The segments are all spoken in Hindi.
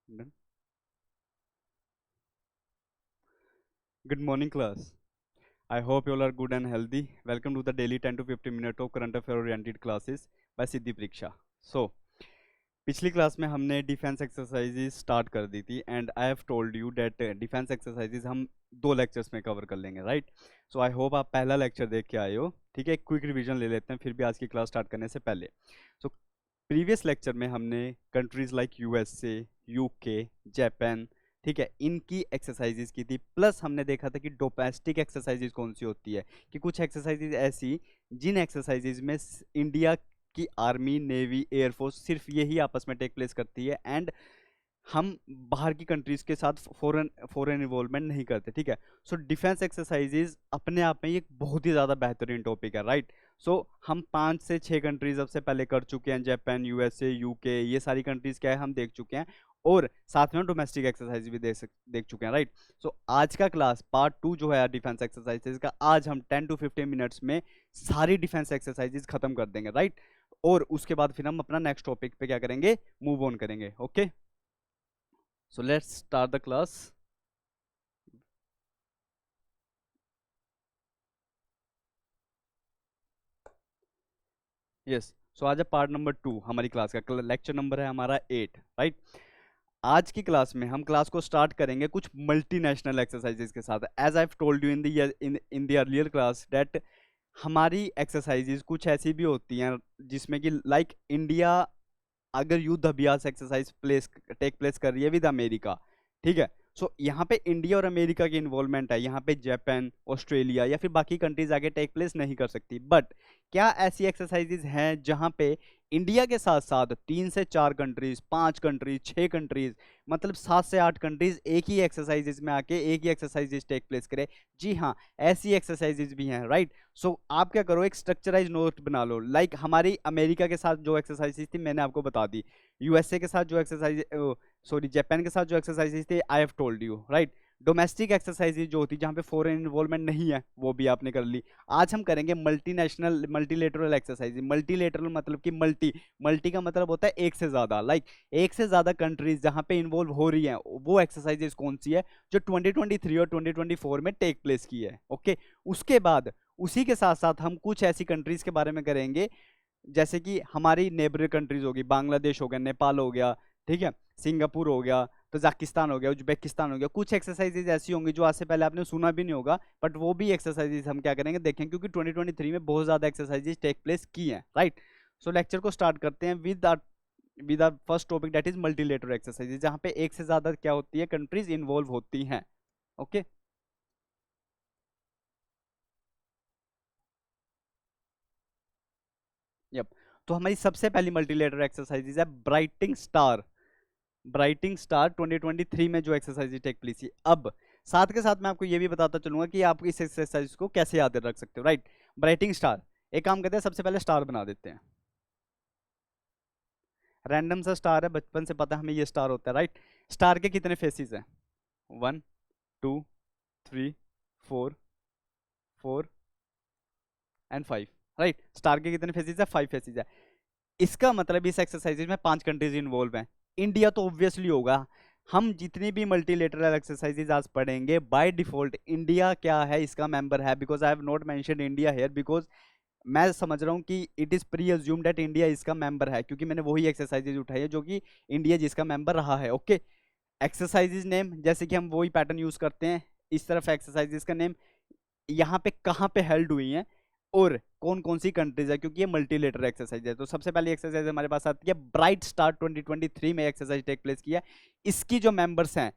Done. Good morning, class. I hope you all are good and healthy. Welcome to the daily 10 to 15 minute of current affair oriented classes by सिद्धि परीक्षा. So, पिछली क्लास में हमने डिफेंस एक्सरसाइजेज स्टार्ट कर दी थी and I have told you that defence exercises हम 2 लेक्चर्स में कवर कर लेंगे, राइट? सो आई होप आप पहला लेक्चर देख के आए हो. ठीक है, एक क्विक रिवीजन ले लेते हैं फिर भी आज की क्लास स्टार्ट करने से पहले. सो प्रीवियस लेक्चर में हमने countries like USA, UK, Japan, ठीक है, इनकी एक्सरसाइजेज की थी. प्लस हमने देखा था कि डोमेस्टिक एक्सरसाइजेज कौन सी होती है, कि कुछ एक्सरसाइजेज ऐसी जिन एक्सरसाइजेज में इंडिया की आर्मी, नेवी, एयरफोर्स सिर्फ यही आपस में टेक प्लेस करती है एंड हम बाहर की कंट्रीज के साथ फॉरेन इन्वॉल्वमेंट नहीं करते. ठीक है, सो डिफेंस एक्सरसाइजेज अपने आप में एक बहुत ही ज़्यादा बेहतरीन टॉपिक है, राइट? सो हम 5 से 6 कंट्रीज अब से पहले कर चुके हैं. जापान, यूएसए, यूके, ये सारी कंट्रीज क्या है हम देख चुके हैं और साथ में डोमेस्टिक एक्सरसाइज भी देख चुके हैं, राइट? सो आज का क्लास पार्ट 2 जो है डिफेंस एक्सरसाइजेज का, आज हम 10 टू 15 मिनट्स में सारी डिफेंस एक्सरसाइजेज खत्म कर देंगे, राइट? और उसके बाद फिर हम अपना नेक्स्ट टॉपिक पे क्या करेंगे, मूव ऑन करेंगे. Okay, so let's start the class. Yes, so आज है पार्ट नंबर 2 हमारी क्लास का. लेक्चर नंबर है हमारा 8, राइट? आज की क्लास में हम क्लास को स्टार्ट करेंगे कुछ मल्टीनेशनल एक्सरसाइजेज के साथ. As I have told you in the earlier class that हमारी एक्सरसाइजेज कुछ ऐसी भी होती हैं जिसमें कि लाइक इंडिया अगर युद्ध अभ्यास एक्सरसाइज टेक प्लेस कर रही है विद अमेरिका, ठीक है, सो यहाँ पे इंडिया और अमेरिका की इन्वॉल्वमेंट है, यहाँ पे जापान, ऑस्ट्रेलिया या फिर बाकी कंट्रीज आगे टेक प्लेस नहीं कर सकती. बट क्या ऐसी एक्सरसाइजेज हैं जहाँ पे इंडिया के साथ साथ 3 से 4 कंट्रीज, 5 कंट्रीज, 6 कंट्रीज, मतलब 7 से 8 कंट्रीज एक ही एक्सरसाइजेज में आके एक ही एक्सरसाइजेज टेक प्लेस करे? जी हाँ, ऐसी एक्सरसाइजेज भी हैं, राइट? सो आप क्या करो, एक स्ट्रक्चराइज नोट बना लो. लाइक हमारी अमेरिका के साथ जो एक्सरसाइजेज थी मैंने आपको बता दी, यूएसए के साथ जो एक्सरसाइज, सॉरी जापान के साथ जो एक्सरसाइजेज थे आई have told you, right? Domestic exercises जो होती है जहाँ पे फॉरेन इन्वॉल्वमेंट नहीं है वो भी आपने कर ली. आज हम करेंगे मल्टीनेशनल मल्टीलेटरल एक्सरसाइज. मल्टीलेटरल मतलब कि मल्टी का मतलब होता है एक से ज़्यादा, लाइक एक से ज़्यादा कंट्रीज जहाँ पे इन्वॉल्व हो रही हैं. वो एक्सरसाइजेज कौन सी है जो 2023 और 2024 में टेक प्लेस की है. ओके, उसके बाद उसी के साथ साथ हम कुछ ऐसी कंट्रीज के बारे में करेंगे जैसे कि हमारी नेबर कंट्रीज होगी, बांग्लादेश हो गया, नेपाल हो गया, ठीक है, सिंगापुर हो गया, तजाकिस्तान हो गया, उज्बेकिस्तान हो गया. कुछ एक्सरसाइजेज ऐसी होंगी जो आज से पहले आपने सुना भी नहीं होगा, बट वो भी एक्सरसाइजेज हम क्या करेंगे देखें, क्योंकि 2023 में बहुत ज़्यादा एक्सरसाइजेज टेक प्लेस की हैं, राइट? सो लेक्चर को स्टार्ट करते हैं with our first topic that is multilateral exercises, जहाँ पे एक से ज़्यादा क्या होती है कंट्रीज इन्वॉल्व होती हैं. Okay, yup. तो हमारी सबसे पहली मल्टीलेटरल एक्सरसाइजेज है ब्राइटिंग स्टार 2023 में जो एक्सरसाइज टेक प्लेस की. अब साथ के साथ मैं आपको ये भी बताता चलूंगा कि आप इस एक्सरसाइज को कैसे याद रख सकते हो, राइट? ब्राइटिंग स्टार, एक काम करते हैं, सबसे पहले स्टार बना देते हैं. रैंडम सा स्टार है, बचपन से पता है हमें ये स्टार होता है, राइट? स्टार के कितने फेसिस हैं? 1, 2, 3, 4, 4 एंड 5, राइट? स्टार के कितने फेसिस है? 5 फेसिस है. इसका मतलब इस एक्सरसाइज में 5 कंट्रीज इन्वॉल्व हैं. इंडिया तो ऑब्वियसली होगा. हम जितनी भी मल्टीलेटरल एक्सरसाइजेज आज पढ़ेंगे बाय डिफॉल्ट इंडिया क्या है, इसका मेंबर है. Because I have not mention India here because मैं समझ रहा हूँ कि it is presume that India इसका मेंबर है, क्योंकि मैंने वही एक्सरसाइजेज उठाई है जो कि इंडिया जिसका मेंबर रहा है. ओके, एक्सरसाइजेज नेम जैसे कि हम वही पैटर्न यूज करते हैं. इस तरफ एक्सरसाइजेज का नेम, यहाँ पे कहाँ पे हेल्ड हुई हैं और कौन कौन सी कंट्रीज है, क्योंकि ये मल्टीलेटरल एक्सरसाइज है. तो सबसे पहले एक्सरसाइज हमारे पास आती है ब्राइट स्टार 2023 में एक्सरसाइज टेक प्लेस किया. इसकी जो मेंबर्स हैं,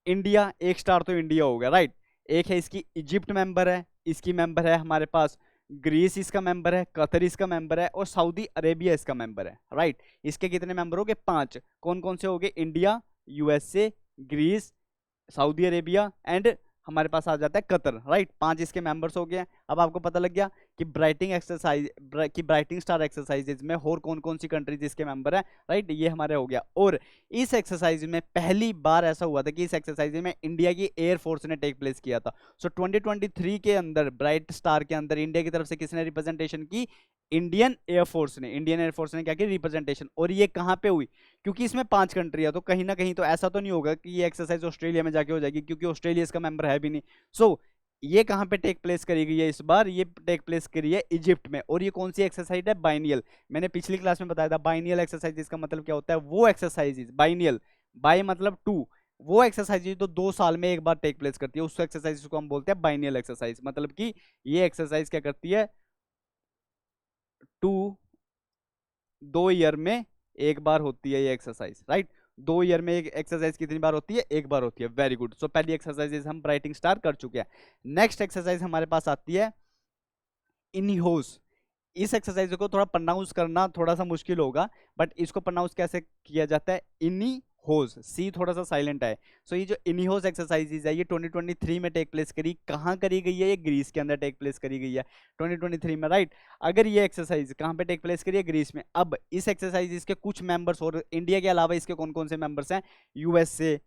इंडिया, एक स्टार तो इंडिया हो गया, राइट? एक है इसकी इजिप्ट मेंबर है, इसकी मेंबर है हमारे पास ग्रीस, इसका मेंबर है कतर, इसका मेंबर है, और सऊदी अरेबिया इसका मेंबर है, राइट? इसके कितने मेंबर हो गए? 5. कौन कौन से हो गए? India, USA, Greece, Saudi Arabia and हमारे पास आ जाता है कतर, राइट? 5 इसके मेंबर्स हो गए. अब आपको पता लग गया कि ब्राइटिंग स्टार एक्सरसाइजेज में और कौन कौन सी कंट्रीज इसके मेंबर है, राइट? ये हमारे हो गया. और इस एक्सरसाइज में पहली बार ऐसा हुआ था कि इस एक्सरसाइज में इंडिया की एयरफोर्स ने टेक प्लेस किया था. सो 2023 के अंदर ब्राइट स्टार के अंदर इंडिया की तरफ से किसने रिप्रेजेंटेशन की? इंडियन एयरफोर्स ने क्या किया, रिप्रेजेंटेशन। और ये कहाँ पे हुई, क्योंकि इसमें 5 कंट्री है, तो कहीं ना कहीं तो ऐसा तो नहीं होगा कि ये एक्सरसाइज ऑस्ट्रेलिया में जाके हो जाएगी, क्योंकि ऑस्ट्रेलिया इसका मेंबर है भी नहीं। सो ये कहाँ पे टेक प्लेस करी गई है इस बार, ये टेक प्लेस करी है इजिप्ट में। और ये कौन सी एक्सरसाइज है, बाइनियल। मैंने पिछली क्लास में बताया था बाइनियल एक्सरसाइज इसका मतलब क्या होता है, वो एक्सरसाइज बाइनियल, बाई मतलब 2, वो एक्सरसाइज जो 2 साल में एक बार टेक प्लेस करती है, उस एक्सरसाइज को हम बोलते हैं बाइनियल एक्सरसाइज। मतलब कि ये एक्सरसाइज क्या करती है, 2 ईयर में एक बार होती है ये एक्सरसाइज, राइट। 2 ईयर में एक एक्सरसाइज कितनी बार होती है, एक बार होती है। Very good. सो पहली एक्सरसाइज हम ब्राइटिंग स्टार कर चुके हैं। नेक्स्ट एक्सरसाइज हमारे पास आती है इनिहोस। इस एक्सरसाइज को थोड़ा प्रोनाउंस करना थोड़ा सा मुश्किल होगा, बट इसको प्रोनाउंस कैसे किया जाता है, इनी होज, सी थोड़ा सा साइलेंट है। सो ये जो इनिहोज एक्सरसाइजेज है ये 2023 में टेक प्लेस करी, कहाँ करी गई है, ये ग्रीस के अंदर टेक प्लेस करी गई है 2023 में, राइट। अगर ये एक्सरसाइज कहाँ पे टेक प्लेस करी है, ग्रीस में। अब इस एक्सरसाइज के कुछ मेंबर्स, और इंडिया के अलावा इसके कौन कौन से मेंबर्स हैं, यूएसए,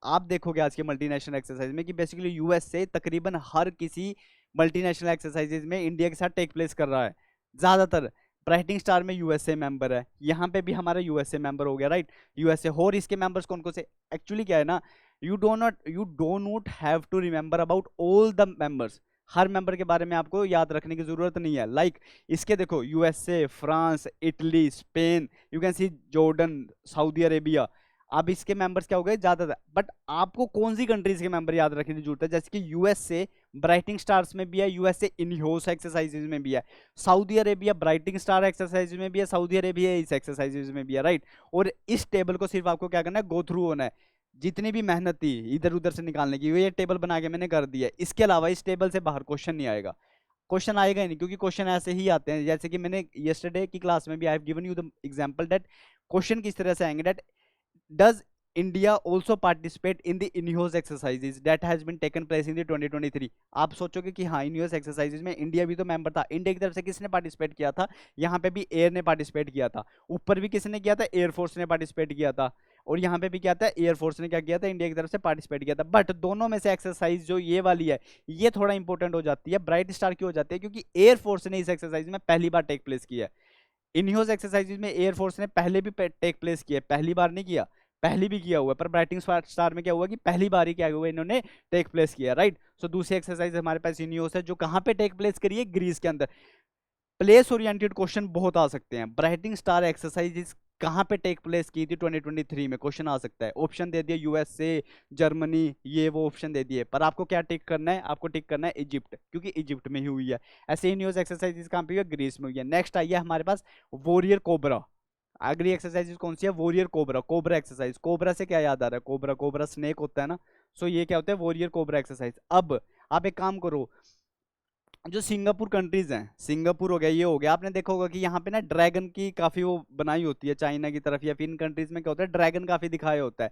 आप देखोगे आज के मल्टीनेशनल एक्सरसाइज में कि बेसिकली यूएसए तकरीबन हर किसी मल्टीनेशनल एक्सरसाइजेज में इंडिया के साथ टेक प्लेस कर रहा है ज्यादातर। ब्राइटिंग स्टार में यूएसए मेंबर है, यहाँ पे भी हमारा यूएसए मेंबर हो गया, राइट। यूएसए। और इसके मेंबर्स कौन कौन से, एक्चुअली क्या है ना, you do not have to remember about all the members. हर मेंबर के बारे में आपको याद रखने की जरूरत नहीं है। लाइक इसके देखो, USA, France, Italy, Spain, you can see Jordan, Saudi Arabia. अब इसके मेंबर्स क्या हो गए ज्यादातर, बट आपको कौन सी कंट्रीज के मेंबर याद रखने की जरूरत है, जैसे कि यूएसए ब्राइटिंग स्टार्स में भी है, यूएसए इनहोस एक्सरसाइजेज में भी है, Saudi Arabia brightening star exercise में भी है, सऊदी अरेबिया इस एक्सरसाइजेज में भी है, राइट। और इस टेबल को सिर्फ आपको क्या करना है, गो थ्रू होना है। जितनी भी मेहनत थी इधर उधर से निकालने की, ये टेबल बना के मैंने कर दिया है। इसके अलावा इस टेबल से बाहर क्वेश्चन नहीं आएगा, क्वेश्चन आएगा ही नहीं, क्योंकि क्वेश्चन ऐसे ही आते हैं। जैसे कि मैंने यस्टरडे की क्लास में भी I have given you the example that question किस तरह से आएंगे, that does India also participate in the INHOS exercises that has been taken place in the 2023। आप सोचोगे कि हाँ INHOS exercises में इंडिया भी तो मेंबर था। इंडिया की तरफ से किसने पार्टिसिपेट किया था, यहाँ पे भी एयर ने पार्टिसिपेट किया था, ऊपर भी किसने किया था, एयरफोर्स ने पार्टिसिपेट किया था, और यहाँ पे भी क्या था, एयरफोर्स ने क्या किया था, इंडिया की तरफ से पार्टिसिपेट किया था। बट दोनों में से एक्सरसाइज जो ये वाली है ये थोड़ा इंपॉर्टेंट हो जाती है, ब्राइट स्टार की हो जाती है, क्योंकि एयरफोर्स ने इस एक्सरसाइज में पहली बार टेक प्लेस किया है। इनहोस एक्सरसाइजेज में एयरफोर्स ने पहले भी टेक प्लेस किया है, पहली बार नहीं किया, पहली भी किया हुआ है, पर ब्राइटिंग स्टार में क्या हुआ कि पहली बार ही क्या हुआ, इन्होंने टेक प्लेस किया, राइट। सो दूसरी एक्सरसाइज हमारे पास इनहोस है, जो कहाँ पे टेक प्लेस करी है, ग्रीस के अंदर। प्लेस ओरिएंटेड क्वेश्चन बहुत आ सकते हैं। ब्राइटिंग स्टार एक्सरसाइजेज कहाँ पे टेक प्लेस की थी 2023 में, क्वेश्चन आ सकता है। ऑप्शन दे दिया यूएसए, जर्मनी, ये वो ऑप्शन दे दिए, पर आपको क्या टिक करना है, आपको टिक करना है इजिप्ट, क्योंकि इजिप्ट में ही हुई है। ऐसे ही न्यूज एक्सरसाइजेज कहाँ पे हुई है, ग्रीस में हुई है। नेक्स्ट आई है हमारे पास वॉरियर कोबरा। अगली एक्सरसाइज कौन सी है, warrior cobra, cobra exercise. Cobra से क्या याद आ रहा है, कोबरा, कोबरा स्नेक होता है ना। सो ये क्या होता है, वॉरियर कोबरा एक्सरसाइज। अब आप एक काम करो, जो सिंगापुर कंट्रीज हैं, सिंगापुर हो गया, ये हो गया, आपने देखा होगा कि यहाँ पे ना ड्रैगन की काफी वो बनाई होती है चाइना की तरफ, या फिर इन कंट्रीज में क्या होता है, ड्रैगन काफी दिखाया होता है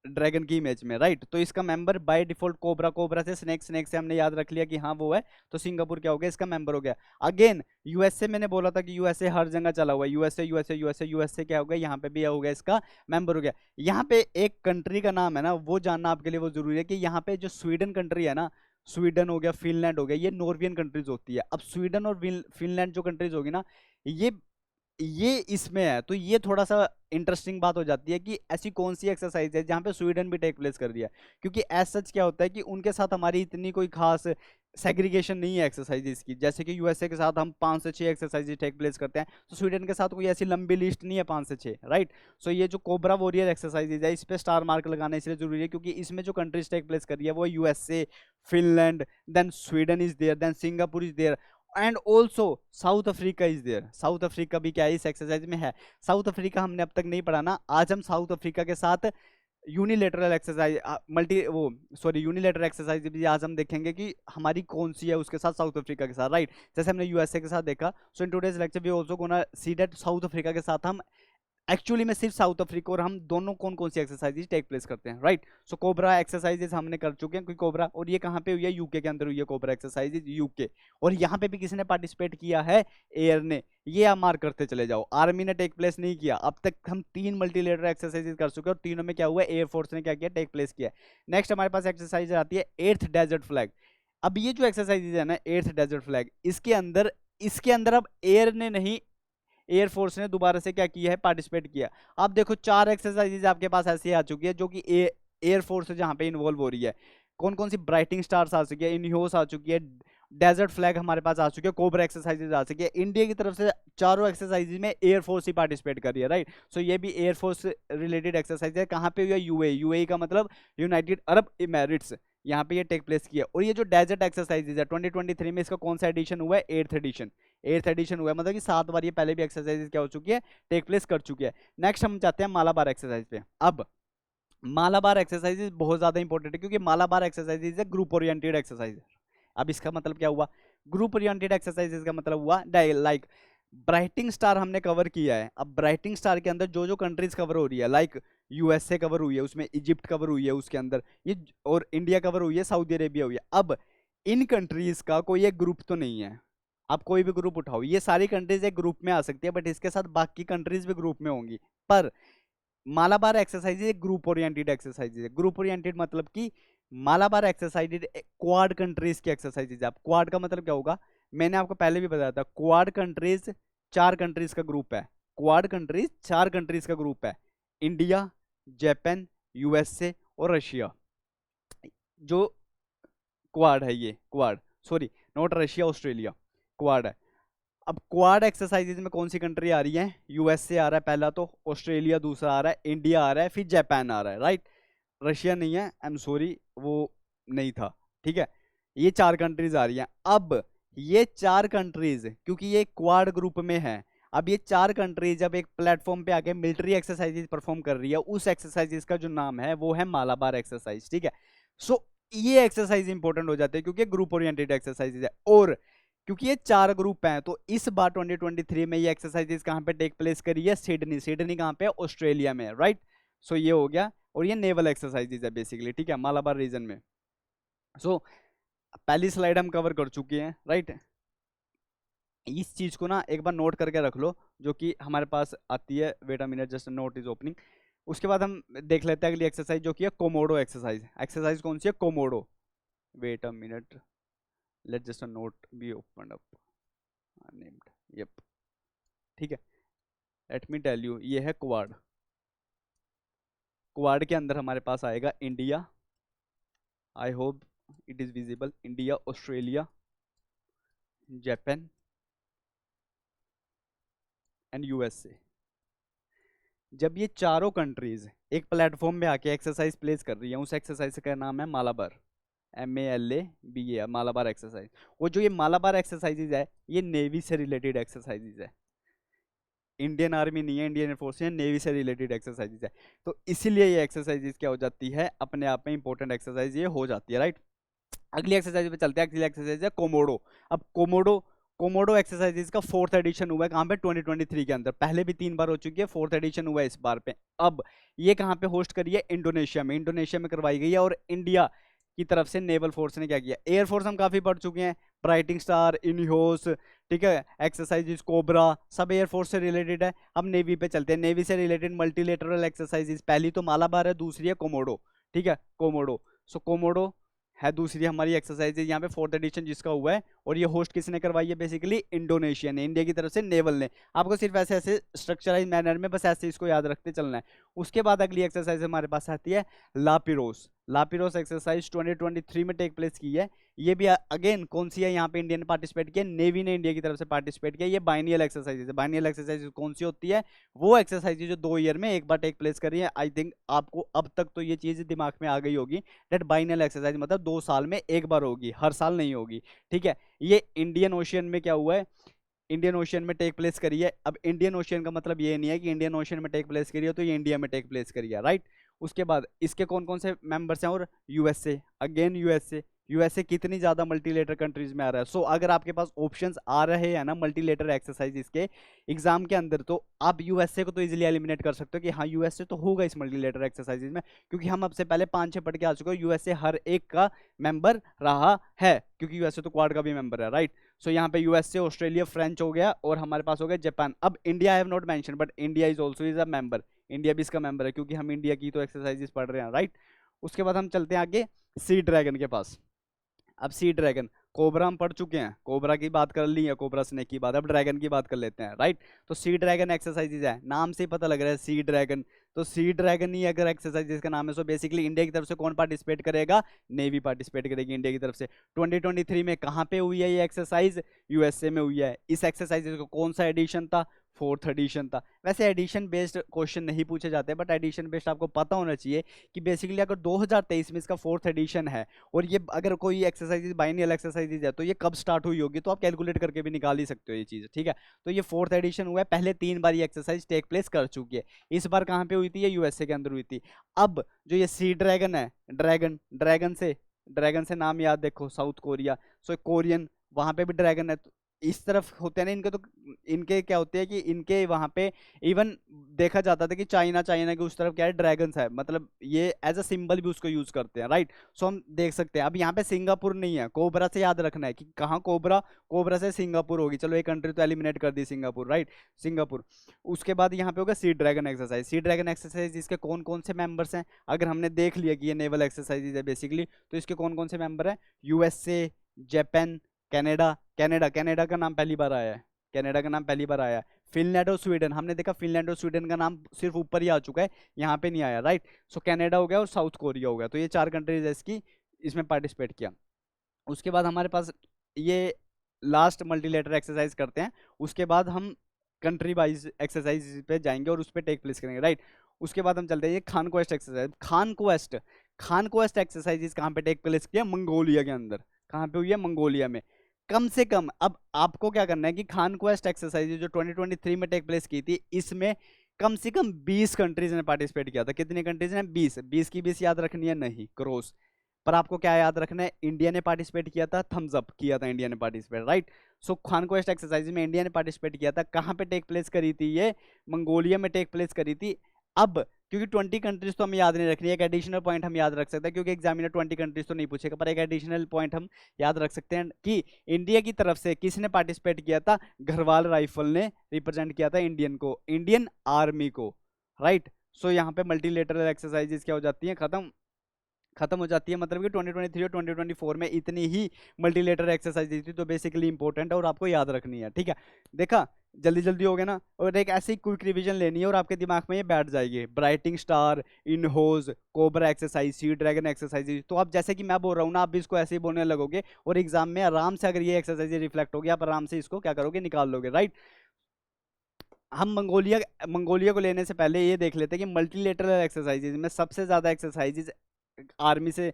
ड्रैगन की इमेज में, राइट। तो इसका member by default cobra, cobra से स्नेक, स्नेक से हमने याद रख लिया कि हाँ वो है, तो सिंगापुर क्या हो गया, इसका मेंबर हो गया। अगेन यूएसए, मैंने बोला था कि यूएसए हर जगह चला हुआ है, यूएसए यूएसए यूएसए यूएसए क्या हो गया, यहाँ पे भी हो गया, इसका मेंबर हो गया। यहाँ पे एक कंट्री का नाम है ना, वो जानना आपके लिए वो जरूरी है कि यहाँ पे जो स्वीडन कंट्री है ना, स्वीडन हो गया, फिनलैंड हो गया, ये नॉर्वियन कंट्रीज होती है। अब स्वीडन और फिनलैंड जो कंट्रीज होगी ना, ये इसमें है, तो ये थोड़ा सा इंटरेस्टिंग बात हो जाती है कि ऐसी कौन सी एक्सरसाइज है जहाँ पे स्वीडन भी टेक प्लेस कर रही है, क्योंकि एज सच क्या होता है कि उनके साथ हमारी इतनी कोई खास सेग्रीगेशन नहीं है एक्सरसाइजेस की। जैसे कि यूएसए के साथ हम 5 से 6 एक्सरसाइजेज टेक प्लेस करते हैं, तो स्वीडन के साथ कोई ऐसी लंबी लिस्ट नहीं है 5 से 6, राइट। सो ये जो कोबरा वॉरियर एक्सरसाइजेज है, इस पे स्टार मार्क लगाना इसलिए जरूरी है, क्योंकि इसमें जो कंट्रीज टेक प्लेस कर रही है वो USA, Finland, then Sweden is there, then Singapore is there, and also South Africa is there. South Africa भी क्या है, इस एक्सरसाइज में है। साउथ अफ्रीका हमने अब तक नहीं पढ़ा ना, आज हम साउथ अफ्रीका के साथ यूनिलेटरल एक्सरसाइज, यूनिलेटरल एक्सरसाइज भी आज हम देखेंगे कि हमारी कौन सी है उसके साथ, साउथ अफ्रीका के साथ, राइट। जैसे हमने यूएसए के साथ देखा, so in today's lecture we also gonna see that South Africa के साथ हम एक्चुअली में सिर्फ साउथ अफ्रीका और हम दोनों कौन कौन सी एक्सरसाइजेज टेक प्लेस करते हैं, राइट। सो कोबरा एक्सरसाइजेज हमने कर चुके हैं, क्योंकि कोबरा, और ये कहाँ पे हुई है, यूके के अंदर हुई है कोबरा एक्सरसाइजेज, यूके। और यहाँ पे भी किसी ने पार्टिसिपेट किया है, एयर ने। ये आप मार्क करते चले जाओ, आर्मी ने टेक प्लेस नहीं किया। अब तक हम 3 मल्टीलेटरल एक्सरसाइजेज कर चुके हैं, और तीनों में क्या हुआ है, एयरफोर्स ने क्या किया, टेक प्लेस किया। नेक्स्ट हमारे पास एक्सरसाइज आती है 8th डेजर्ट फ्लैग। अब ये जो एक्सरसाइजेज है ना, 8th डेजर्ट फ्लैग, इसके अंदर इसके अंदर अब एयर ने नहीं, एयरफोर्स ने दोबारा से क्या किया है, पार्टिसिपेट किया। अब देखो 4 एक्सरसाइजेज आपके पास ऐसी आ चुकी है जो कि एयरफोर्स जहां पे इन्वॉल्व हो रही है। कौन कौन सी, ब्राइटिंग स्टार्स आ चुकी है, इनह्योस आ चुकी है, डेजर्ट फ्लैग हमारे पास आ चुके हैं, कोबरा एक्सरसाइजेज आ चुकी है। इंडिया की तरफ से चारों एक्सरसाइजेज में एयरफोर्स ही पार्टिसिपेट कर रही है, राइट। सो ये भी एयरफोर्स रिलेटेड एक्सरसाइज है। कहाँ पे हुआ, यूएई, यूएई का मतलब यूनाइटेड अरब इमेरेट्स, यहाँ पे ये टेक प्लेस किया। और ये जो डेजर्ट एक्सरसाइजेज है 2023 में, इसका कौन सा एडिशन हुआ है, 8th एडिशन, 8th एडिशन हुआ है। मतलब कि 7 बार ये पहले भी एक्सरसाइजेज क्या हो चुकी है, टेक प्लेस कर चुकी है। नेक्स्ट हम जाते हैं मालाबार एक्सरसाइज पे। अब मालाबार एक्सरसाइजेज बहुत ज्यादा इंपॉर्टेंट है, क्योंकि मालाबार एक्सरसाइजेज है ग्रुप ओरिएंटेड एक्सरसाइज। अब इसका मतलब क्या हुआ, ग्रुप ओरिएंटेड एक्सरसाइजेज का मतलब हुआ लाइक ब्राइटिंग स्टार हमने कवर किया है। अब ब्राइटिंग स्टार के अंदर जो जो कंट्रीज कवर हो रही है, लाइक यूएसए कवर हुई है, उसमें इजिप्ट कवर हुई है उसके अंदर, ये और इंडिया कवर हुई है, सऊदी अरेबिया हुई है। अब इन कंट्रीज का कोई एक ग्रुप तो नहीं है। आप कोई भी ग्रुप उठाओ, ये सारी कंट्रीज एक ग्रुप में आ सकती है, बट इसके साथ बाकी कंट्रीज भी ग्रुप में होंगी। पर मालाबार एक्सरसाइज एक ग्रुप ओरिएंटेड एक्सरसाइज है। ग्रुप ओरिएंटेड मतलब कि मालाबार एक्सरसाइज क्वाड कंट्रीज की एक्सरसाइज है। आप क्वाड का मतलब क्या होगा, मैंने आपको पहले भी बताया था, क्वाड कंट्रीज 4 कंट्रीज का ग्रुप है। क्वाड कंट्रीज 4 कंट्रीज का ग्रुप है, इंडिया, जापान, यूएसए और रशिया। जो क्वाड है, ये quad, sorry not Russia, Australia, quad है। अब क्वाड एक्सरसाइजेज में कौन सी कंट्री आ रही है, यूएसए आ रहा है पहला, तो ऑस्ट्रेलिया दूसरा आ रहा है, इंडिया आ रहा है, फिर जापान आ रहा है, राइट। रशिया नहीं है, आई एम सॉरी, वो नहीं था, ठीक है। ये 4 कंट्रीज आ रही हैं। अब ये 4 कंट्रीज क्योंकि ये क्वाड ग्रुप में है, अब ये 4 कंट्रीज जब एक प्लेटफॉर्म पे आके मिलिट्री एक्सरसाइजेज परफॉर्म कर रही है, उस एक्सरसाइजेज का जो नाम है वो है मालाबार एक्सरसाइज, ठीक है। सो ये एक्सरसाइज इंपॉर्टेंट हो जाते हैं क्योंकि ग्रुप ओरिएंटेड एक्सरसाइजेज है। और क्योंकि ये 4 ग्रुप हैं, तो इस बार 2023 में ये एक्सरसाइजेज कहां पे टेक प्लेस करी है, सिडनी। सिडनी कहां पे है, ऑस्ट्रेलिया में, राइट। सो ये हो गया। और ये नेवल एक्सरसाइजेज है बेसिकली, ठीक है, मालाबार रीजन में। सो पहली स्लाइड हम कवर कर चुके हैं, राइट। इस चीज को ना एक बार नोट करके रख लो, जो कि हमारे पास आती है, wait a minute, just note is opening. उसके बाद हम देख लेते हैं अगली एक्सरसाइज, जो कि है कोमोडो एक्सरसाइज। एक्सरसाइज कौन सी है, Komodo, wait a minute, let just a note be open up, named, yup, ठीक है। लेट मी टेल यू, ये है क्वाड। क्वाड के अंदर हमारे पास आएगा India, I hope it is visible, India, Australia, Japan and USA. जब ये चारों कंट्रीज एक प्लेटफॉर्म पे आके एक्सरसाइज प्लेस कर रही है, उस एक्सरसाइज का नाम है मालाबार, MALABA, मालाबार एक्सरसाइज। वो जो ये मालाबार एक्सरसाइजेज है, ये नेवी से रिलेटेड एक्सरसाइजेज है, इंडियन आर्मी नहीं है, इंडियन एयरफोर्स है, नेवी से रिलेटेड एक्सरसाइजेज है। तो इसीलिए ये एक्सरसाइजेज क्या हो जाती है, अपने आप में इंपॉर्टेंट एक्सरसाइज ये हो जाती है, राइट। अगली एक्सरसाइज पे चलते हैं। अगली एक्सरसाइज है कोमोडो। अब कोमोडो, कोमोडो एक्सरसाइजेज का 4th एडिशन हुआ है, कहाँ पे, 2023 के अंदर। पहले भी 3 बार हो चुकी है, 4th एडिशन हुआ है इस बार पे। अब ये कहाँ पे होस्ट करी है, इंडोनेशिया में, इंडोनेशिया में करवाई गई है। और इंडिया की तरफ से नेवल फोर्स ने क्या किया, एयरफोर्स हम काफी पढ़ चुके हैं, ब्राइटिंग स्टार, इनहोस, ठीक है, एक्सरसाइजेज कोबरा, सब एयरफोर्स से रिलेटेड है। अब नेवी पे चलते हैं। नेवी से रिलेटेड मल्टीलेटरल एक्सरसाइजेज, पहली तो मालाबार है, दूसरी है कोमोडो, ठीक है, कोमोडो। सो कोमोडो है दूसरी हमारी एक्सरसाइज, यहाँ पे 4th एडिशन जिसका हुआ है। और ये होस्ट किसने करवाई है, बेसिकली इंडोनेशिया ने, इंडिया की तरफ से नेवल ने। आपको सिर्फ ऐसे ऐसे स्ट्रक्चराइज मैनर में बस ऐसे इसको याद रखते चलना है। उसके बाद अगली एक्सरसाइज हमारे पास आती है लापिरोस। लापिरोस एक्सरसाइज 2023 में टेक प्लेस की है। ये भी अगेन कौन सी है, यहाँ पे इंडिया ने पार्टिसिपेट किया, नेवी ने इंडिया की तरफ से पार्टिसिपेट किया। ये बाइनियल एक्सरसाइज है। बाइनियल एक्सरसाइज कौन सी होती है, वो एक्सरसाइज जो 2 ईयर में एक बार टेक प्लेस करी है। आई थिंक आपको अब तक तो ये चीज दिमाग में आ गई होगी, दैट बाइनियल एक्सरसाइज मतलब 2 साल में एक बार होगी, हर साल नहीं होगी, ठीक है। ये इंडियन ओशियन में क्या हुआ है, इंडियन ओशियन में टेक प्लेस करी है। अब इंडियन ओशियन का मतलब ये नहीं है कि इंडियन ओशियन में टेक प्लेस करी है तो ये इंडिया में टेक प्लेस करी है, राइट। उसके बाद इसके कौन कौन से मेंबर्स हैं, और यूएसए, अगेन यूएसए। यूएसए कितनी ज्यादा मल्टीलेटर कंट्रीज में आ रहा है। सो अगर आपके पास ऑप्शंस आ रहे हैं ना मल्टीलेटर एक्सरसाइज के एग्जाम के अंदर, तो आप यूएसए को तो इजीली एलिमिनेट कर सकते हो कि हाँ यूएसए तो होगा इस मल्टीलेटर एक्सरसाइजेज में, क्योंकि हम अब से पहले 5-6 पढ़ के आ चुके हैं, यूएसए हर एक का मेंबर रहा है, क्योंकि यूएसए तो क्वाड का भी मेंबर है, राइट। सो यहाँ पे यूएसए, ऑस्ट्रेलिया, फ्रेंच हो गया, और हमारे पास हो गया जापान। अब India I have not mention, but India is also is a member, India भी इसका मेंबर है, क्योंकि हम इंडिया की तो एक्सरसाइजेस पढ़ रहे हैं, राइट। उसके बाद हम चलते हैं आगे सी ड्रैगन के पास। अब सी ड्रैगन कोबरा हम पढ़ चुके हैं, कोबरा की बात कर ली है, कोबरा स्नेक की बात, अब ड्रैगन की बात कर लेते हैं, राइट। तो सी ड्रैगन एक्सरसाइजेज है, नाम से ही पता लग रहा है सी ड्रैगन, तो सी ड्रैगन ही अगर एक्सरसाइजेज का नाम है, सो बेसिकली इंडिया की तरफ से कौन पार्टिसिपेट करेगा, नेवी पार्टिसिपेट करेगी इंडिया की तरफ से। 2023 में कहाँ पे हुई है ये एक्सरसाइज, यूएसए में हुई है। इस एक्सरसाइज का कौन सा एडिशन था, 4th एडिशन था। वैसे एडिशन बेस्ड क्वेश्चन नहीं पूछे जाते, बट एडिशन बेस्ड आपको पता होना चाहिए कि बेसिकली अगर 2023 में इसका 4th एडिशन है, और ये अगर कोई एक्सरसाइज बाइनियल एक्सरसाइजेज है, तो ये कब स्टार्ट हुई होगी, तो आप कैलकुलेट करके भी निकाल ही सकते हो ये चीज़, ठीक है। तो ये 4th एडिशन हुआ है, पहले 3 बार ये एक्सरसाइज टेक प्लेस कर चुकी है। इस बार कहाँ पे हुई थी, ये यूएसए के अंदर हुई थी। अब जो ये सी ड्रैगन है, ड्रैगन से नाम याद देखो, साउथ कोरिया, सो कोरियन, वहां पे भी ड्रैगन है। तो इस तरफ होते हैं ना इनके, तो इनके क्या होते हैं कि इनके वहां पे इवन देखा जाता था कि चाइना के उस तरफ क्या है, ड्रैगन्स है, मतलब ये एज अ सिंबल भी उसको यूज करते हैं, राइट। सो हम देख सकते हैं, अब यहाँ पे सिंगापुर नहीं है, कोबरा से याद रखना है कि कहाँ कोबरा, कोबरा से सिंगापुर होगी, चलो एक कंट्री तो एलिमिनेट कर दी, सिंगापुर, राइट, सिंगापुर। उसके बाद यहाँ पे होगा sea dragon exercise. Sea dragon exercise इसके कौन कौन से मेंबर्स हैं, अगर हमने देख लिया कि ये नेवल एक्सरसाइज है बेसिकली, तो इसके कौन कौन से मेंबर हैं, यूएसए, जापान, कनाडा, कनाडा का नाम पहली बार आया है, कनाडा का नाम पहली बार आया है। फिनलैंड और स्वीडन, हमने देखा फिनलैंड और स्वीडन का नाम सिर्फ ऊपर ही आ चुका है, यहाँ पे नहीं आया, राइट। सो कनाडा हो गया और साउथ कोरिया हो गया, तो ये 4 कंट्रीज है इसकी, इसमें पार्टिसिपेट किया। उसके बाद हमारे पास ये लास्ट मल्टीलेटर एक्सरसाइज करते हैं, उसके बाद हम कंट्री वाइज एक्सरसाइज पे जाएंगे और उस पर टेक प्लेस करेंगे, राइट। उसके बाद हम चलते हैं ये Khan quest exercise. Khan quest exercises कहाँ पे टेक प्लेस किया, मंगोलिया के अंदर। कहाँ पे हुई है, मंगोलिया में। कम से कम अब आपको क्या करना है कि खान क्वेस्ट एक्सरसाइज जो 2023 में टेक प्लेस की थी, इसमें कम से कम 20 कंट्रीज ने पार्टिसिपेट किया था। कितनी कंट्रीज ने, 20 की 20 याद रखनी है, नहीं क्रॉस, पर आपको क्या याद रखना है, इंडिया ने पार्टिसिपेट किया था, थम्स अप किया था इंडिया ने पार्टिसिपेट, राइट। सो खान क्वेस्ट एक्सरसाइज में इंडिया ने पार्टिसिपेट किया था, कहाँ पे टेक प्लेस करी थी, ये मंगोलिया में टेक प्लेस करी थी। अब क्योंकि 20 कंट्रीज तो हमें याद नहीं रखनी है, एक एडिशनल पॉइंट हम याद रख सकते हैं, क्योंकि एग्जामिनर 20 कंट्रीज तो नहीं पूछेगा, पर एक एडिशनल पॉइंट हम याद रख सकते हैं कि इंडिया की तरफ से किसने पार्टिसिपेट किया था, घरवाल राइफल ने रिप्रेजेंट किया था इंडियन आर्मी को, राइट। सो यहाँ पे मल्टीलेटरल एक्सरसाइजेस क्या हो जाती हैं, खत्म हो जाती है, मतलब कि 2023 और 2024 में इतनी ही मल्टीलेटर एक्सरसाइज थी, तो बेसिकली इंपॉर्टेंट है और आपको याद रखनी है, ठीक है। देखा, जल्दी जल्दी हो गया ना, और एक ऐसी क्विक रिवीजन लेनी है और आपके दिमाग में ये बैठ जाएगी। Brightening star, इनहोज, cobra exercise, sea dragon exercise, तो आप जैसे कि मैं बोल रहा हूँ ना, आप भी इसको ऐसे ही बोलने लगोगे और एग्जाम में आराम से अगर ये एक्सरसाइज रिफ्लेक्ट होगी, आप आराम से इसको क्या करोगे, निकाल लोगे, राइट। हम मंगोलिया को लेने से पहले ये देख लेते हैं कि मल्टीलेटरल एक्सरसाइजेज में सबसे ज्यादा एक्सरसाइजेज आर्मी से,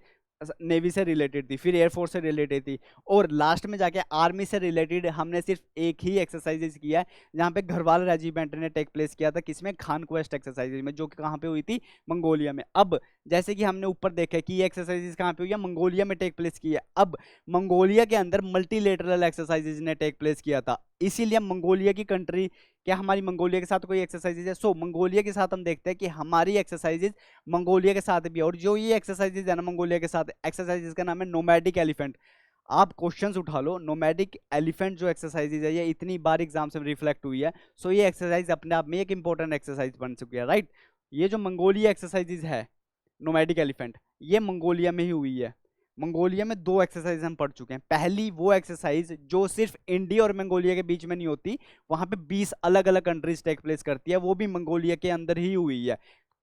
नेवी से रिलेटेड थी, फिर एयरफोर्स से रिलेटेड थी, और लास्ट में जाके आर्मी से रिलेटेड हमने सिर्फ एक ही एक्सरसाइजेज किया है, जहाँ पे घरवाल रेजिमेंट ने टेक प्लेस किया था, किसमें, खान क्वेस्ट एक्सरसाइजेज में, जो कि कहाँ पे हुई थी, मंगोलिया में। अब जैसे कि हमने ऊपर देखा कि ये एक्सरसाइजेज कहाँ पे हुई है, मंगोलिया में टेक प्लेस की है। अब मंगोलिया के अंदर मल्टीलेटरल एक्सरसाइजेज ने टेक प्लेस किया था, इसीलिए मंगोलिया की कंट्री, क्या हमारी मंगोलिया के साथ कोई एक्सरसाइजेज है, सो मंगोलिया के साथ हम देखते हैं कि हमारी एक्सरसाइजेज मंगोलिया के साथ भी, और जो ये एक्सरसाइजेज है ना मंगोलिया के साथ, एक्सरसाइजेज का नाम है नोमैडिक एलिफेंट। आप क्वेश्चंस उठा लो, नोमैडिक एलिफेंट जो एक्सरसाइजेज है, ये इतनी बार एग्जाम से रिफ्लेक्ट हुई है, सो ये एक्सरसाइज अपने आप में एक इंपॉर्टेंट एक्सरसाइज बन चुकी है, राइट। ये जो मंगोलिया एक्सरसाइजेज है, नोमैडिक एलिफेंट, ये मंगोलिया में ही हुई है। मंगोलिया में 2 एक्सरसाइज हम पढ़ चुके हैं। पहली वो एक्सरसाइज जो सिर्फ इंडिया और मंगोलिया के बीच में नहीं होती, वहां पे 20 अलग अलग कंट्रीज टेक प्लेस करती है, वो भी मंगोलिया के अंदर ही हुई है।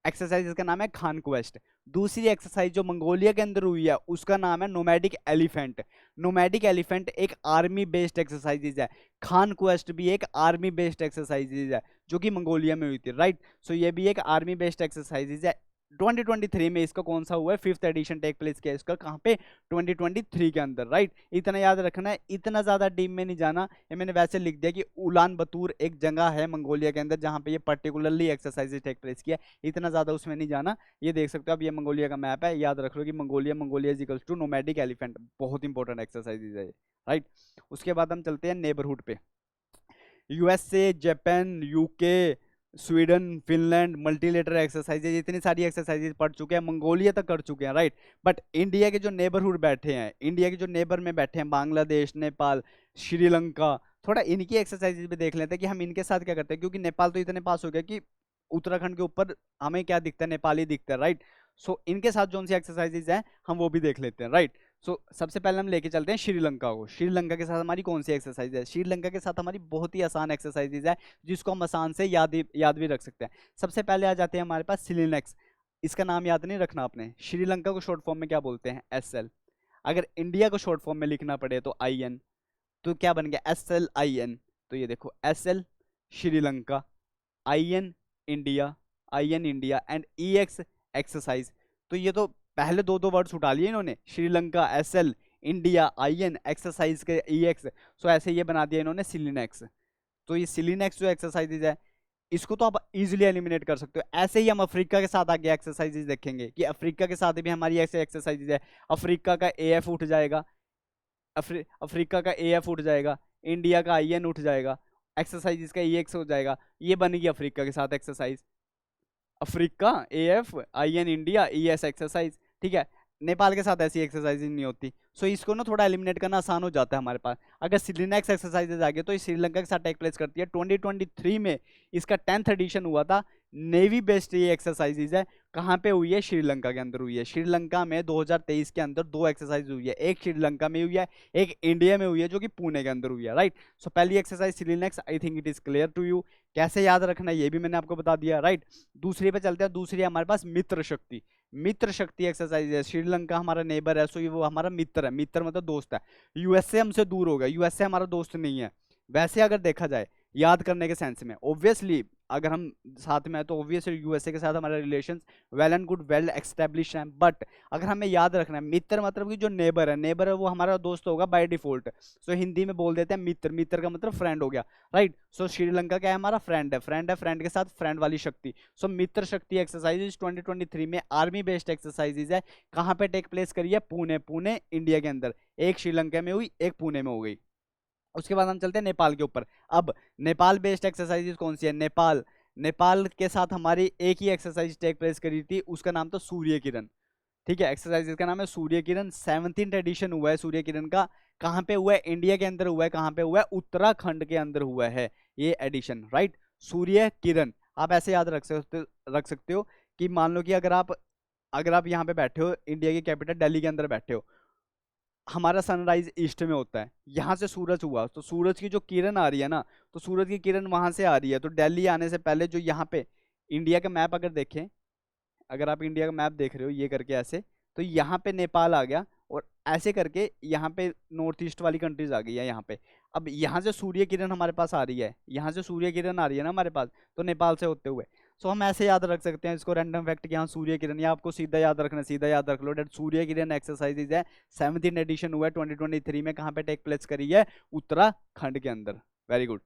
एक्सरसाइज का नाम है खान क्वेस्ट। दूसरी एक्सरसाइज जो मंगोलिया के अंदर हुई है, उसका नाम है नोमैडिक एलिफेंट। नोमैडिक एलिफेंट एक आर्मी बेस्ड एक्सरसाइजेज है, खान क्वेस्ट भी एक आर्मी बेस्ड एक्सरसाइजेज है, जो कि मंगोलिया में हुई थी, राइट। सो ये भी एक आर्मी बेस्ड एक्सरसाइजेज है। 2023 में इसका कौन सा हुआ है, 5th एडिशन टेक प्लेस किया इसका, कहाँ पे, 2023 के अंदर, राइट। इतना याद रखना है, इतना ज्यादा डीप में नहीं जाना, ये मैंने वैसे लिख दिया कि उलान बतूर एक जगह है मंगोलिया के अंदर जहाँ पे ये पर्टिकुलरली एक्सरसाइज टेक प्लेस किया, इतना ज्यादा उसमें नहीं जाना। ये देख सकते हो अब, ये मंगोलिया का मैप है, याद रख लो कि Mongolia is equals to nomadic elephant, बहुत इंपॉर्टेंट एक्सरसाइज है, राइट। उसके बाद हम चलते हैं नेबरहुड पे। USA, Japan, UK, Sweden, Finland, multilateral exercises, इतनी सारी एक्सरसाइजेज पढ़ चुके हैं, मंगोलिया तक कर चुके हैं, राइट। बट इंडिया के जो नेबरहुड बैठे हैं, इंडिया के जो नेबर में बैठे हैं, बांग्लादेश, नेपाल, श्रीलंका, थोड़ा इनकी एक्सरसाइजेज भी देख लेते हैं कि हम इनके साथ क्या करते हैं, क्योंकि नेपाल तो इतने पास हो गया कि उत्तराखंड के ऊपर हमें क्या दिखता है, नेपाली दिखता है, राइट। सो इनके साथ जो सी एक्सरसाइजेज हैं हम वो भी देख लेते हैं, राइट। सबसे पहले हम लेके चलते हैं श्रीलंका को। श्रीलंका के साथ हमारी कौन सी एक्सरसाइज है? श्रीलंका के साथ हमारी बहुत ही आसान एक्सरसाइजेज है जिसको हम आसान से याद भी रख सकते हैं। सबसे पहले आ जाते हैं हमारे पास सिलिनेक्स। इसका नाम याद नहीं रखना आपने। श्रीलंका को शॉर्ट फॉर्म में क्या बोलते हैं? SL। अगर इंडिया को शॉर्ट फॉर्म में लिखना पड़े तो IN, तो क्या बन गया? SLIN। तो ये देखो SL Sri Lanka, IN India, IN India and EX exercise. तो ये तो पहले दो वर्ड्स उठा लिए इन्होंने, Sri Lanka SL, India IN, exercise के EX। सो ऐसे ये बना दिया इन्होंने सिलिनेक्स। तो ये सिलिनेक्स जो एक्सरसाइजेज है इसको तो आप इजीली एलिमिनेट कर सकते हो। ऐसे ही हम अफ्रीका के साथ आगे एक्सरसाइजेज देखेंगे कि अफ्रीका के साथ भी हमारी ऐसे एक्सरसाइजेज है। अफ्रीका का AF उठ जाएगा, अफ्रीका का AF उठ जाएगा, इंडिया का IN उठ जाएगा, एक्सरसाइजेज का EX हो जाएगा। ये बनेगी अफ्रीका के साथ exercise, Africa AF IN India ES exercise. ठीक है, नेपाल के साथ ऐसी एक्सरसाइज नहीं होती। सो इसको ना थोड़ा एलिमिनेट करना आसान हो जाता है हमारे पास। अगर सिलिनेक्स एक्सरसाइजेज आ गए तो ये श्रीलंका के साथ टेक प्लेस करती है। 2023 में इसका 10th एडिशन हुआ था। नेवी बेस्ड ये एक्सरसाइजेज है। कहाँ पे हुई है? श्रीलंका के अंदर हुई है। श्रीलंका में 2023 के अंदर 2 एक्सरसाइज हुई है, एक श्रीलंका में हुई है, एक इंडिया में हुई है जो कि पुणे के अंदर हुई है, राइट। सो पहली exercise SLINEX, I think it is clear to you. कैसे याद रखना है ये भी मैंने आपको बता दिया, राइट। दूसरी पे चलते हैं। दूसरी हमारे पास मित्र शक्ति। मित्र शक्ति एक्सरसाइज है। श्रीलंका हमारा नेबर है, सो ये वो हमारा मित्र है। मित्र मतलब दोस्त है। यूएसए हमसे दूर हो गया, यूएसए हमारा दोस्त नहीं है। वैसे अगर देखा जाए याद करने के सेंस में, ऑब्वियसली अगर हम साथ में है तो ऑब्वियसली यूएसए के साथ हमारा relations well and good, well establish है। बट अगर हमें याद रखना है मित्र मतलब कि जो नेबर है, नेबर है वो हमारा दोस्त होगा बाय डिफॉल्ट। सो हिंदी में बोल देते हैं मित्र, मित्र का मतलब फ्रेंड हो गया, राइट। सो श्रीलंका क्या है? हमारा फ्रेंड है, फ्रेंड है, फ्रेंड के साथ फ्रेंड वाली शक्ति। सो मित्र शक्ति एक्सरसाइजेज 2023 में आर्मी बेस्ड एक्सरसाइजेज है। कहाँ पे टेक प्लेस करी है? पुणे, पुणे इंडिया के अंदर। एक श्रीलंका में हुई, एक पुणे में हो गई। उसके बाद हम चलते हैं नेपाल के ऊपर। अब नेपाल बेस्ड एक्सरसाइजेज कौन सी है? नेपाल, नेपाल के साथ हमारी एक ही एक्सरसाइज टेक प्लेस करी थी, उसका नाम था सूर्य किरण। ठीक है, एक्सरसाइज का नाम है सूर्य किरण। 17th एडिशन हुआ है सूर्य किरण का। कहाँ पे हुआ है? इंडिया के अंदर हुआ है। कहाँ पे हुआ है? उत्तराखंड के अंदर हुआ है ये एडिशन, राइट। सूर्य किरण आप ऐसे याद रख सकते हो कि मान लो कि अगर आप यहाँ पे बैठे हो, इंडिया की कैपिटल दिल्ली के अंदर बैठे हो, हमारा सनराइज ईस्ट में होता है, यहाँ से सूरज हुआ तो सूरज की जो किरण आ रही है ना, तो सूरज की किरण वहां से आ रही है। तो दिल्ली आने से पहले जो यहाँ पे इंडिया का मैप अगर देखें, अगर आप इंडिया का मैप देख रहे हो ये करके ऐसे, तो यहाँ पे नेपाल आ गया और ऐसे करके यहाँ पे नॉर्थ ईस्ट वाली कंट्रीज आ गई है यहाँ पे। अब यहाँ से सूर्य किरण हमारे पास आ रही है, यहाँ से सूर्य किरण आ रही है ना हमारे पास, तो नेपाल से होते हुए। सो हम ऐसे याद रख सकते हैं इसको, रैंडम फैक्ट कि यहाँ सूर्य किरण, या आपको सीधा याद रखना, सीधा याद रख लो डेट सूर्य किरण एक्सरसाइजेज है। 17th एडिशन हुआ है 2023 में। कहाँ पे टेक प्लेस करी है? उत्तराखंड के अंदर। Very good.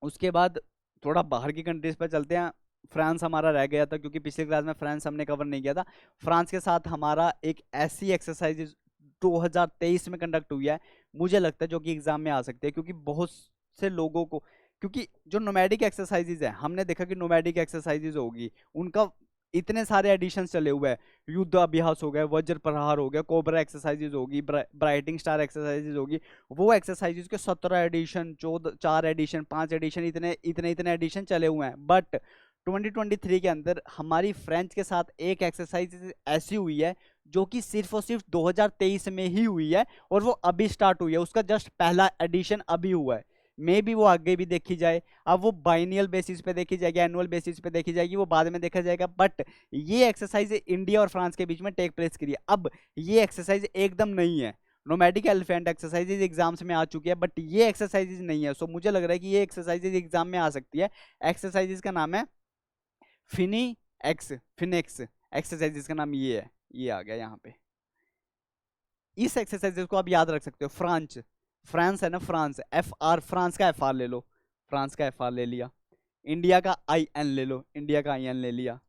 उसके बाद थोड़ा बाहर की कंट्रीज पर चलते हैं। फ्रांस हमारा रह गया था क्योंकि पिछले क्लास में फ्रांस हमने कवर नहीं किया था। फ्रांस के साथ हमारा एक ऐसी एक्सरसाइज 2023 में कंडक्ट हुई है, मुझे लगता है जो कि एग्जाम में आ सकते हैं, क्योंकि बहुत से लोगों को, क्योंकि जो नोमैडिक एक्सरसाइजेज है हमने देखा कि नोमैडिक एक्सरसाइजेज होगी उनका इतने सारे एडिशंस चले हुए हैं। युद्ध अभ्यास हो गया, वज्र प्रहार हो गया, कोबरा एक्सरसाइजेज होगी, ब्राइटिंग स्टार एक्सरसाइजेज होगी। वो एक्सरसाइजेज के 17 एडिशन, 14, 4 एडिशन, 5 एडिशन, इतने इतने इतने एडिशन चले हुए हैं। बट 2023 के अंदर हमारी फ्रेंच के साथ एक एक्सरसाइज ऐसी हुई है जो कि सिर्फ और सिर्फ 2023 में ही हुई है और वो अभी स्टार्ट हुई है। उसका जस्ट पहला एडिशन अभी हुआ है। मे बी वो आगे भी देखी जाए, अब वो बाइनियल बेसिस पे देखी जाएगी, एनुअल बेसिस पे देखी जाएगी, वो बाद में देखा जाएगा। बट ये एक्सरसाइज इंडिया और फ्रांस के बीच में टेक प्लेस करी है। अब ये एक्सरसाइज एकदम नहीं है। नोमैडिक एलिफेंट एक्सरसाइजेज एग्जाम्स में आ चुकी है, बट ये एक्सरसाइजेज नहीं है। सो मुझे लग रहा है कि ये एक्सरसाइजेज एग्जाम में आ सकती है। एक्सरसाइजेज का नाम है फिनेक्स एक्सरसाइजेज का नाम ये है, ये आ गया यहाँ पे। इस एक्सरसाइजेज को आप याद रख सकते हो। फ्रांस है ना, फ्रांस, FR, फ्रांस का FR ले लो, फ्रांस का FR ले लिया। इंडिया का IN ले लो, इंडिया का IN ले लिया।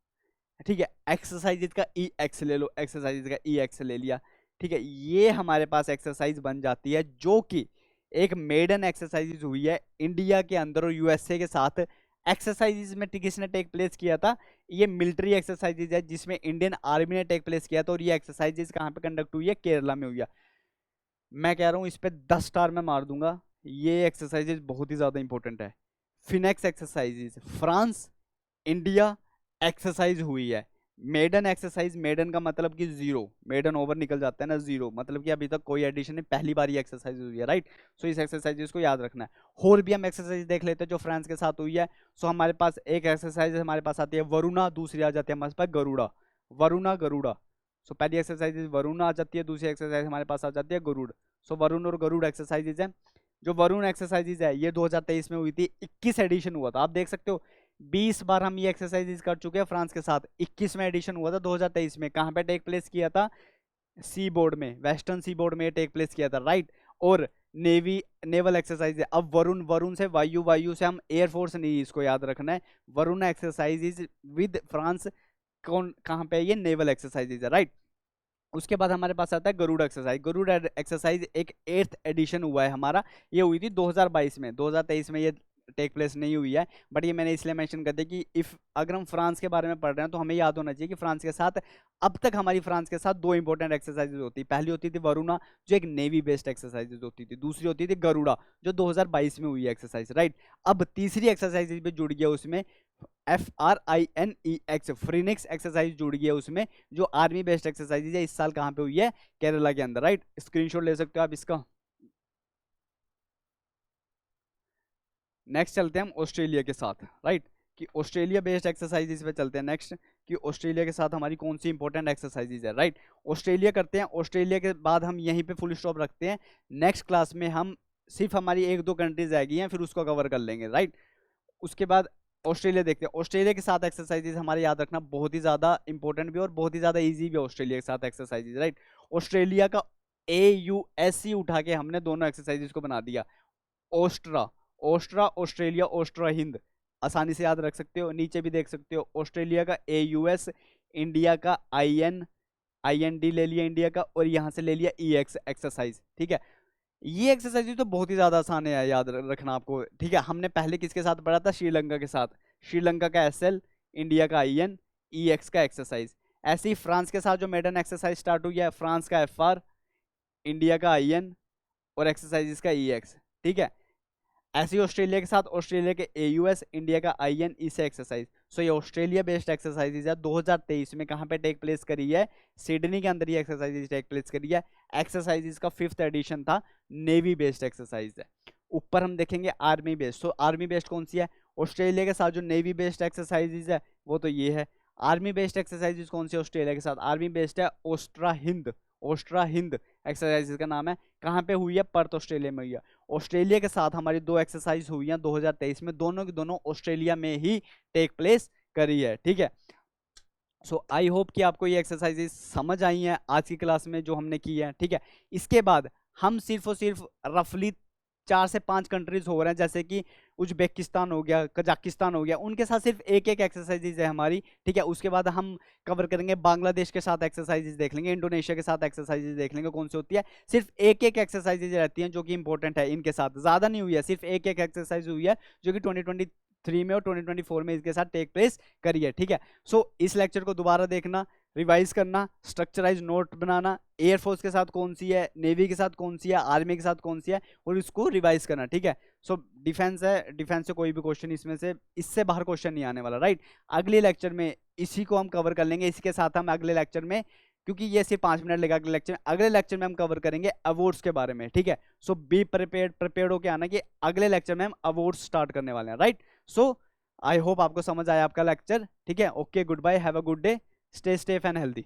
ठीक है, एक्सरसाइजेज का EX ले लो, एक्सरसाइजेज का EX ले लिया। ठीक है, ये हमारे पास एक्सरसाइज बन जाती है जो कि एक मेडन एक्सरसाइज हुई है इंडिया के अंदर और यूएसए के साथ। एक्सरसाइजेज में किसने टेक प्लेस किया था? ये मिलिट्री एक्सरसाइजेज है जिसमें इंडियन आर्मी ने टेक प्लेस किया था। और ये एक्सरसाइजेज कहाँ पे कंडक्ट हुई है? केरला में हुई है। मैं कह रहा हूँ इस पे 10 स्टार में मार दूंगा। ये एक्सरसाइजेज बहुत ही ज्यादा इंपॉर्टेंट है। Phoenix exercises France India exercise हुई है। मेडन एक्सरसाइज, मेडन का मतलब कि जीरो, मेडन ओवर निकल जाता है ना, जीरो मतलब कि अभी तक कोई एडिशन नहीं, पहली बार ये एक्सरसाइज हुई है, राइट। सो इस एक्सरसाइज को याद रखना है। और भी हम एक्सरसाइज देख लेते हैं जो फ्रांस के साथ हुई है। सो हमारे पास एक एक्सरसाइज हमारे पास आती है वरुणा, दूसरी आ जाती है हमारे पास गरुड़ा, वरुणा गरुड़ा। सो पहली एक्सरसाइज वरुणा आ जाती है, दूसरी एक्सरसाइज हमारे पास आ जाती है गरुड़। सो वरुण और गरुड़ एक्सरसाइजेज है। जो वरुण एक्सरसाइजेज है ये 2023 में हुई थी, 21 एडिशन हुआ था, आप देख सकते हो 20 बार हम ये एक्सरसाइजेज कर चुके हैं फ्रांस के साथ, 21वां एडिशन हुआ था 2023 में। कहां पे टेक प्लेस किया था? सी बोर्ड में, वेस्टर्न सी बोर्ड में टेक प्लेस किया था, राइट। और नेवी नेवल एक्सरसाइज है। अब वरुण, वरुण से वायु, वायु से हम एयरफोर्स नहीं, इसको याद रखना है। वरुण एक्सरसाइजेज विद फ्रांस, कौन कहां पे है? ये नेवल एक्सरसाइजेज है, राइट। उसके बाद हमारे पास आता है गरुड़ एक्सरसाइज। गरुड़ एक्सरसाइज एक 8th एडिशन हुआ है हमारा, ये हुई थी 2022 में, 2023 में ये टेक प्लेस नहीं हुई है। बट ये मैंने इसलिए मेंशन कर दिया कि इफ अगर हम फ्रांस के बारे में पढ़ रहे हैं तो हमें याद होना चाहिए कि फ्रांस के साथ अब तक हमारी फ्रांस के साथ दो इंपॉर्टेंट एक्सरसाइजेज होती है। पहली होती थी वरुणा जो एक नेवी बेस्ड एक्सरसाइजेज होती थी, दूसरी होती थी गरुड़ा जो 2022 में हुई है एक्सरसाइज, राइट। अब तीसरी एक्सरसाइज भी जुड़ गया उसमें, FRINEX, फ्रीनिक्स एक्सरसाइज जुड़ गई है उसमें, जो आर्मी बेस्ड एक्सरसाइज है। इस साल कहां पे हुई है? केरला के अंदर, राइट। स्क्रीनशॉट ले सकते हो आप इसका। नेक्स्ट चलते हैं हम ऑस्ट्रेलिया के साथ, राइट, कि ऑस्ट्रेलिया बेस्ड एक्सरसाइजेज पे चलते हैं नेक्स्ट, कि ऑस्ट्रेलिया के साथ हमारी कौन सी इंपॉर्टेंट एक्सरसाइजेज है, राइट। ऑस्ट्रेलिया करते हैं, ऑस्ट्रेलिया के बाद हम यहीं पे फुल स्टॉप रखते हैं। नेक्स्ट क्लास में हम सिर्फ हमारी एक दो कंट्रीज आएगी हैं, फिर उसको कवर कर लेंगे, राइट। उसके बाद ऑस्ट्रेलिया देखते हैं। ऑस्ट्रेलिया के साथ एक्सरसाइजेज हमारे याद रखना बहुत ही ज्यादा इंपॉर्टेंट भी और बहुत ही ज्यादा इजी भी है ऑस्ट्रेलिया के साथ एक्सरसाइजेज, राइट। ऑस्ट्रेलिया का AUSC उठा के हमने दोनों एक्सरसाइजेज को बना दिया। ओस्ट्रा, ओस्ट्रा ऑस्ट्रेलिया, ओस्ट्रा हिंद, आसानी से याद रख सकते हो। नीचे भी देख सकते हो ऑस्ट्रेलिया का AUS, इंडिया का IND ले लिया इंडिया का, और यहां से ले लिया EX एक्सरसाइज, ठीक है। ये एक्सरसाइज तो बहुत ही ज्यादा आसान है याद रखना आपको, ठीक है। हमने पहले किसके साथ पढ़ा था? श्रीलंका के साथ। श्रीलंका का SL, इंडिया का IN, EX का एक्सरसाइज। ऐसे ही फ्रांस के साथ जो मेडन एक्सरसाइज स्टार्ट हुई है, फ्रांस का FR, इंडिया का IN और एक्सरसाइजेस का EX, ठीक है। ऐसे ही ऑस्ट्रेलिया के साथ, ऑस्ट्रेलिया के AUS, इंडिया का IN, E से एक्सरसाइज। सो ये ऑस्ट्रेलिया बेस्ड एक्सरसाइजेज है, 2023 में कहां पे टेक प्लेस करी है? सिडनी के अंदर ये एक्सरसाइजेज टेक प्लेस करी है। एक्सरसाइजेज का 5th एडिशन था, नेवी बेस्ड एक्सरसाइज है। ऊपर हम देखेंगे आर्मी बेस्ड। सो आर्मी बेस्ड कौन सी है? ऑस्ट्रेलिया के साथ जो नेवी बेस्ड एक्सरसाइजेज है वो तो ये है। आर्मी बेस्ड एक्सरसाइजेज कौन सी ऑस्ट्रेलिया के साथ? आर्मी बेस्ड है ओस्ट्रा हिंद, ओस्ट्रा हिंद एक्सरसाइजेज का नाम है। कहां पे हुई है? पर्थ ऑस्ट्रेलिया में हुई है। ऑस्ट्रेलिया के साथ हमारी दो एक्सरसाइज हुई हैं 2023 में, दोनों की दोनों ऑस्ट्रेलिया में ही टेक प्लेस करी है, ठीक है। सो आई होप कि आपको ये एक्सरसाइजेज समझ आई हैं आज की क्लास में जो हमने की है, ठीक है। इसके बाद हम सिर्फ और सिर्फ रफली 4 से 5 कंट्रीज हो रहे हैं, जैसे कि उज्बेकिस्तान हो गया, कजाकिस्तान हो गया, उनके साथ सिर्फ एक एक एक्सरसाइजेज है हमारी, ठीक है। उसके बाद हम कवर करेंगे बांग्लादेश के साथ एक्सरसाइजेज देख लेंगे, इंडोनेशिया के साथ एक्सरसाइजेज देख लेंगे कौन सी होती है। सिर्फ एक एक एक्सरसाइजेज रहती हैं जो कि इंपॉर्टेंट है, इनके साथ ज़्यादा नहीं हुई है, सिर्फ एक एक एक्सरसाइज हुई है जो कि 2023 में और 2024 में इसके साथ टेक प्लेस करी है, ठीक है। सो इस लेक्चर को दोबारा देखना, रिवाइज करना, स्ट्रक्चराइज नोट बनाना, एयरफोर्स के साथ कौन सी है, नेवी के साथ कौन सी है, आर्मी के साथ कौन सी है, और इसको रिवाइज करना, ठीक है। सो डिफेंस है, डिफेंस से कोई भी क्वेश्चन इसमें से, इससे बाहर क्वेश्चन नहीं आने वाला, राइट। अगले लेक्चर में इसी को हम कवर कर लेंगे। इसके साथ हम अगले लेक्चर में, क्योंकि ये सिर्फ 5 मिनट लेगा अगले लेक्चर में हम कवर करेंगे अवार्ड्स के बारे में, ठीक है। सो बी प्रिपेयर्ड होके आना कि अगले लेक्चर में हम अवार्ड्स स्टार्ट करने वाले हैं, राइट। सो आई होप आपको समझ आया आपका लेक्चर, ठीक है। Okay, good bye, have a good day, stay safe and healthy.